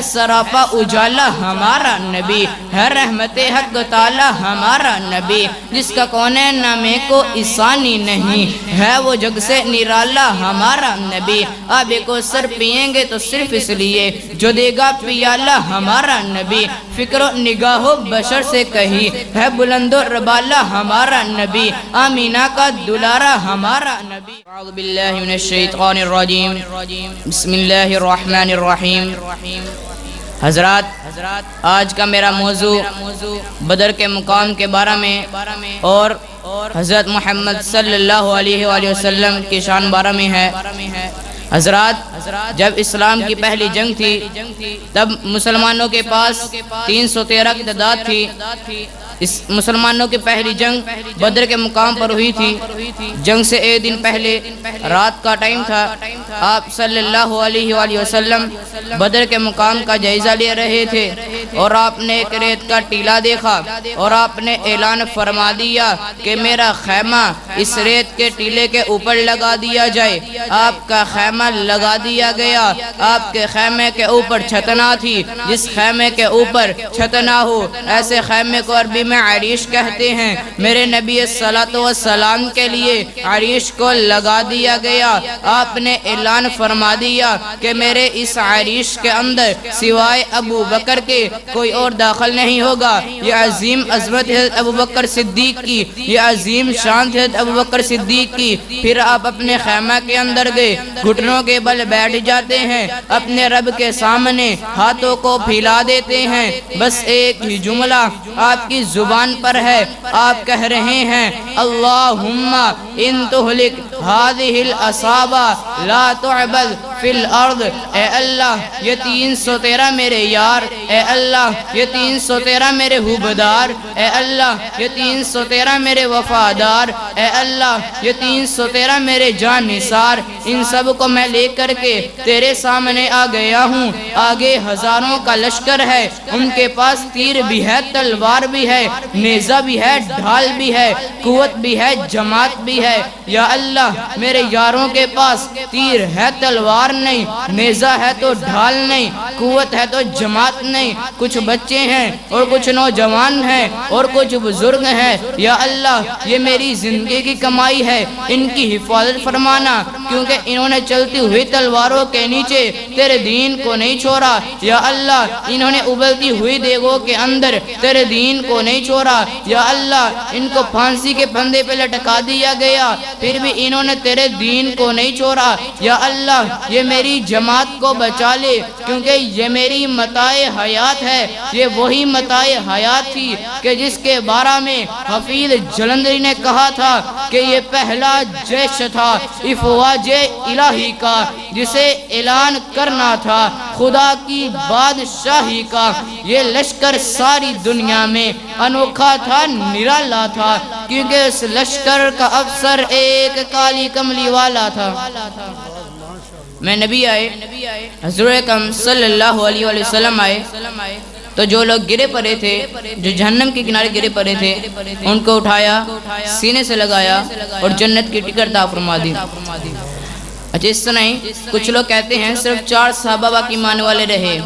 سراپا اجالا ہمارا نبی ہے، رحمت حق تعالی ہمارا نبی، جس کا کونین میں کو اسانی نہیں ہے، وہ جگ سے نرالا ہمارا نبی۔ آب کو سر پئیں گے تو صرف اس لیے جو دے گا پیالہ ہمارا نبی، فکر و نگاہ و بشر سے کہی ہے بلند و ربالہ ہمارا نبی، آمینہ کا دلارہ ہمارا نبی۔ اعوذ باللہ من الشیطان الرجیم، بسم اللہ الرحمن الرحیم۔ حضرات، آج کا میرا موضوع بدر کے مقام کے بارے میں اور حضرت محمد صلی اللہ علیہ وآلہ وسلم کی شان بارے میں ہے۔ حضرات، جب اسلام کی پہلی جنگ تھی تب مسلمانوں کے پاس 313 کی تعداد تھی۔ اس مسلمانوں کی پہلی جنگ بدر کے مقام پر ہوئی تھی۔ جنگ سے ایک دن پہلے رات کا ٹائم تھا، آپ صلی اللہ علیہ وآلہ وسلم بدر کے مقام کا جائزہ لے رہے تھے اور آپ نے ایک ریت کا ٹیلا دیکھا اور آپ نے اعلان فرما دیا کہ میرا خیمہ اس ریت کے ٹیلے کے اوپر لگا دیا جائے۔ آپ کا خیمہ لگا دیا گیا۔ آپ کے خیمے کے اوپر چھت نہ تھی، جس خیمے کے اوپر چھت نہ ہو ایسے خیمے کو عربی میں عریش کہتے ہیں۔ میرے نبی صلی اللہ علیہ وسلم کے لیے عریش کو لگا دیا گیا۔ آپ نے اعلان فرما دیا کہ میرے اس عریش کے اندر سوائے ابو بکر کے کوئی اور داخل نہیں ہوگا۔ یہ عظیم عظمت ہے ابو بکر صدیق کی، یہ عظیم شان ہے ابو بکر صدیق کی۔ پھر آپ اپنے خیمہ کے اندر گئے، گھٹنوں کے بل بیٹھ جاتے ہیں، اپنے رب کے سامنے ہاتھوں کو پھیلا دیتے ہیں۔ بس ایک ہی جملہ آپ کی زبان پر ہے، آپ کہہ رہے ہیں اللہم ان تہلک ہذہ العصابہ لا تعبد فی الارض۔ اے اللہ یہ 313 میرے یار، اے اللہ یہ 313 میرے حبدار، اے اللہ یہ 313 میرے وفادار، اے اللہ یہ 313 میرے جان نثار، ان سب کو میں لے کر کے تیرے سامنے آ گیا ہوں۔ آگے ہزاروں کا لشکر ہے، ان کے پاس تیر بھی ہے، تلوار بھی ہے، نیزہ بھی ہے، ڈھال بھی ہے، قوت بھی ہے، جماعت بھی ہے۔ یا اللہ میرے یاروں کے پاس تیر ہے، تلوار نہیں، نیزہ ہے تو ڈھال نہیں، قوت ہے تو جماعت نہیں، کچھ بچے ہیں اور کچھ نوجوان ہیں اور کچھ بزرگ ہیں۔ یا اللہ یہ میری زندگی کی کمائی ہے، ان کی حفاظت فرمانا، کیونکہ انہوں نے چلتی ہوئی تلواروں کے نیچے تیرے دین کو نہیں چھوڑا۔ یا اللہ انہوں نے ابلتی ہوئی دیگوں کے اندر تیرے دین کو نہیں چھوڑا۔ یا اللہ ان کو پھانسی کے پھندے پہ لٹکا دیا گیا، پھر بھی انہوں نے تیرے دین کو نہیں چھوڑا۔ یا اللہ یہ میری جماعت کو بچا لے، کیونکہ یہ میری متاع حیات ہے۔ یہ وہی متاع حیات تھی کہ جس کے بارے میں حفیظ جلندری نے کہا تھا کہ یہ پہلا جیش تھا افواج الہی کا، جسے اعلان کرنا تھا خدا کی بادشاہی کا۔ یہ لشکر ساری دنیا میں انوکھا تھا، نرالا تھا، کیونکہ اس لشکر کا افسر ایک کالی کملی والا تھا۔ میں نبی آئے، حضور اکرم صلی اللہ علیہ وسلم آئے تو جو لوگ گرے پڑے تھے، جو جہنم کے کنارے گرے پڑے تھے، ان کو اٹھایا، سینے سے لگایا اور جنت کی ٹکٹ عطا فرما دی۔ اچھا اس طرح کچھ لوگ کہتے ہیں صرف 4 صحابہ کی مان والے رہے،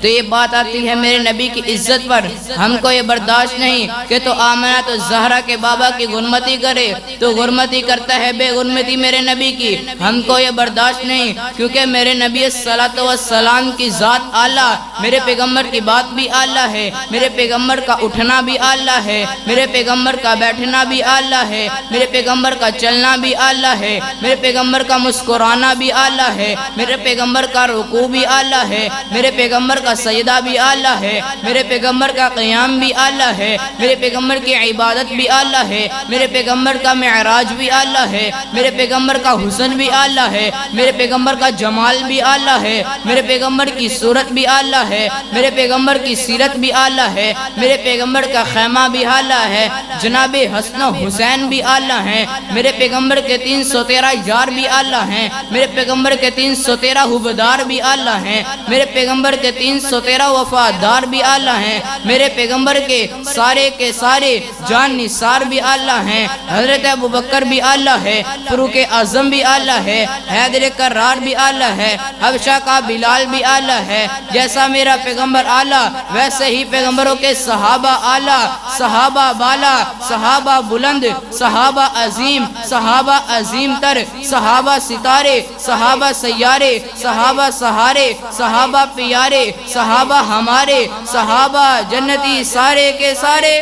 تو یہ بات آتی ہے میرے نبی کی عزت پر۔ ہم کو یہ برداشت نہیں کہ تو آمنہ تو زہرہ کے بابا کی غرمتی کرے، تو غرمتی کرتا ہے بے غرمتی میرے نبی کی۔ ہم کو یہ برداشت نہیں، کیونکہ میرے نبی صلی اللہ علیہ وسلم کی ذات اعلیٰ، میرے پیغمبر کی بات بھی اعلیٰ ہے، میرے پیغمبر کا اٹھنا بھی اعلیٰ ہے، میرے پیغمبر کا بیٹھنا بھی اعلیٰ ہے، میرے پیغمبر کا چلنا بھی اعلیٰ ہے، میرے پیغمبر کا مسکرانا بھی اعلیٰ ہے، میرے پیغمبر کا رکوع بھی اعلیٰ ہے، میرے پیغمبر کا سجدہ بھی اعلیٰ ہے، میرے پیغمبر کا قیام بھی اعلیٰ ہے، میرے پیغمبر کی عبادت بھی اعلیٰ ہے، میرے پیغمبر کا معراج بھی اعلیٰ ہے، میرے پیغمبر کا حسن بھی اعلیٰ ہے، میرے پیغمبر کا جمال بھی اعلیٰ ہے، میرے پیغمبر کی صورت بھی اعلیٰ ہے، میرے پیغمبر کی سیرت بھی اعلیٰ ہے، میرے پیغمبر کا خیمہ بھی اعلیٰ ہے، جناب حسن و حسین بھی اعلیٰ ہیں، میرے پیغمبر کے 313 یار بھی اعلیٰ ہیں۔ ہیں، میرے پیغمبر کے 313 حبدار بھی اعلیٰ ہیں، میرے پیغمبر کے 313 وفادار بھی اعلیٰ ہیں، میرے پیغمبر کے سارے جان نثار بھی اعلیٰ ہیں، حضرت ابوبکر بھی اعلیٰ ہے، فاروق اعظم بھی اعلیٰ ہے، حیدر کرار بھی اعلیٰ ہے، حبشہ کا بلال بھی اعلیٰ ہے۔ جیسا میرا پیغمبر اعلیٰ ویسے ہی پیغمبروں کے صحابہ اعلیٰ، صحابہ بالا، صحابہ بلند، صحابہ عظیم تر، صحابہ ستارے، صحابہ سیارے، صحابہ سہارے، صحابہ پیارے، صحابہ ہمارے، صحابہ جنتی سارے کے سارے۔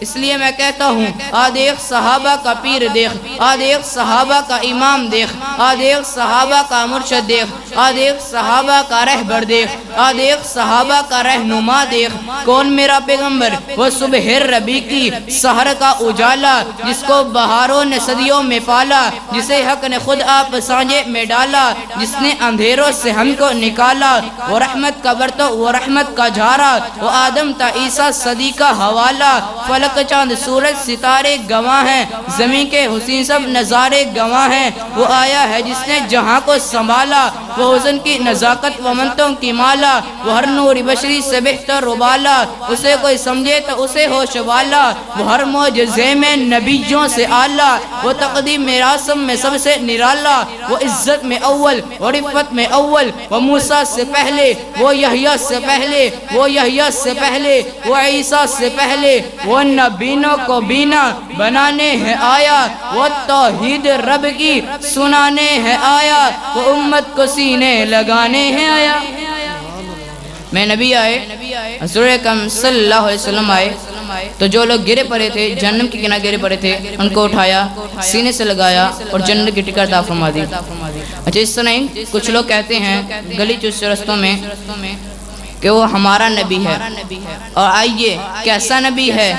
اس لیے میں کہتا ہوں دیکھ صحابہ کا پیر دیکھ، دیکھ صحابہ کا امام دیکھ، دیکھ صحابہ کا مرشد دیکھ، دیکھ صحابہ کا رہبر دیکھ، دیکھ صحابہ کا رہنما دیکھ۔ کون میرا پیغمبر؟ وہ صبح ربیع کی سحر کا اجالا، جس کو بہاروں نے صدیوں میں پالا، جسے حق نے خود آپ سانجے میں ڈالا، جس نے اندھیروں سے ہم کو نکالا۔ وہ رحمت کا برتو، وہ رحمت کا جھارا، وہ آدم تا عیسیٰ صدی کا حوالہ۔ فلک چاند سورج ستارے گواہ ہیں، زمین کے حسین سب نظارے گواہ ہیں۔ وہ آیا ہے جس نے جہاں کو سنبھالا، وہ حسن کی نزاکت و منتوں کی مالا، وہ ہر نور بشری سے بہتر و بالا، اسے کوئی سمجھے تو اسے ہوش والا۔ وہ ہر معجزے میں نبیوں سے اعلیٰ، وہ تقدیم میں راسم میں سب سے نرالا۔ وہ عزت میں اول، وہ رفت میں اول، وہ موسیٰ سے پہلے، وہ یحییٰ سے پہلے، وہ یحییٰ سے پہلے، وہ عیسیٰ سے پہلے۔ وہ نبینوں کو بینا بنانے ہے آیا، وہ توحید رب کی سنانے ہے آیا، وہ امت کو سینے لگانے ہیں آیا۔ میں نبی آئے، حضور اکرم صلی اللہ علیہ وسلم آئے تو جو لوگ گرے پڑے تھے، جہنم کی کنارے گرے پڑے تھے، ان کو اٹھایا، سینے سے لگایا اور جنت کی ٹکٹ عطا فرما دی۔ اچھا اس طرح کچھ لوگ کہتے ہیں گلی چوس رستوں میں کہ وہ ہمارا نبی ہے، اور آئیے کیسا نبی ہے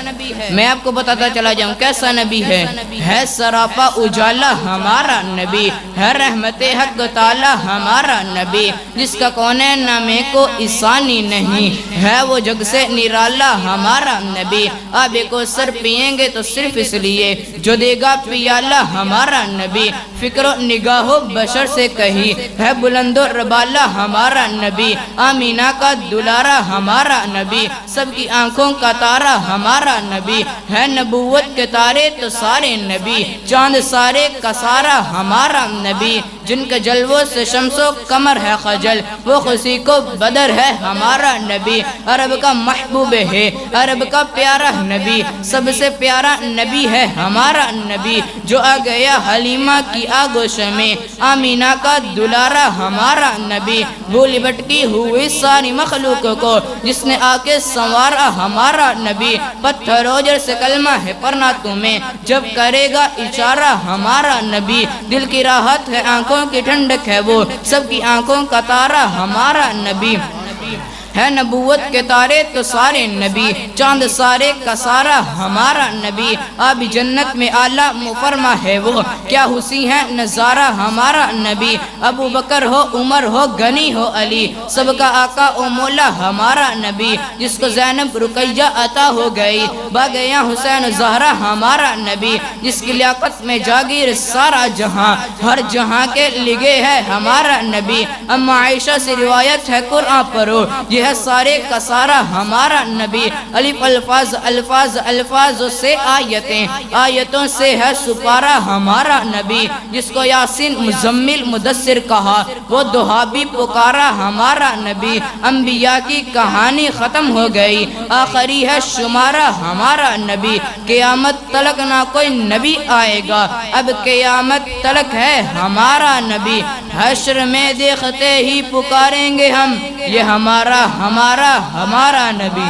میں آپ کو بتاتا چلا جاؤں کیسا نبی ہے سراپا اجالا ہمارا نبی ہے، رحمت حق تعالی ہمارا نبی، جس کا کونین نامے کو اسانی نہیں ہے، وہ جگ سے نرالا ہمارا نبی۔ آب کو سر پئیں گے تو صرف اس لیے جو دے گا پیالہ ہمارا نبی، فکر و نگاہ و بشر سے کہی ہے بلند و ربالہ ہمارا نبی، آمینہ کا دلارا ہمارا نبی، سب کی آنکھوں کا تارا ہمارا نبی ہے، نبوت کے تارے تو سارے نبی، چاند سارے کا سارا ہمارا نبی، جن کے جلووں سے شمس و قمر ہے خجل، وہ خوشی کو بدر ہے ہمارا نبی، عرب کا محبوب ہے، عرب کا پیارا نبی، سب سے پیارا نبی ہے ہمارا نبی، جو آ گیا حلیمہ کی آگوش میں، آمینہ کا دلارا ہمارا نبی، بھولی بھٹکی ہوئی ساری مخلوق کو جس نے آ کے سنوارا ہمارا نبی، پتھر و جر سے کلمہ ہے پڑھنا تمہیں جب کرے گا اشارہ ہمارا نبی، دل کی راحت ہے آنکھوں کی ٹھنڈک ہے وہ سب کی آنکھوں کا تارا ہمارا نبی ہے، نبوت کے تارے تو سارے نبی، چاند سارے کا سارا ہمارا نبی، اب جنت میں اعلیٰ مفرما ہے وہ کیا حسی ہے نظارہ ہمارا نبی، ابو بکر ہو عمر ہو غنی ہو علی، سب کا آقا و مولا ہمارا نبی، جس کو زینب رقیہ عطا ہو گئی، باغیاں حسین زہرا ہمارا نبی، جس کی لیاقت میں جاگیر سارا جہاں، ہر جہاں کے لگے ہے ہمارا نبی، اما عائشہ سے روایت ہے قرآن پڑھو یہ ہے سارے کا سارا ہمارا نبی، الف الفاظ الفاظ الفاظ سے آیتیں آیتوں سے ہے سپارہ ہمارا نبی، جس کو یاسین مزمل مدثر کہا وہ دہا بھی پکارا ہمارا نبی، انبیاء کی کہانی ختم ہو گئی آخری ہے شمارہ ہمارا نبی، قیامت تلک نہ کوئی نبی آئے گا اب قیامت تلک ہے ہمارا نبی، حشر میں دیکھتے ہی پکاریں گے ہم یہ ہمارا ہمارا ہمارا نبی۔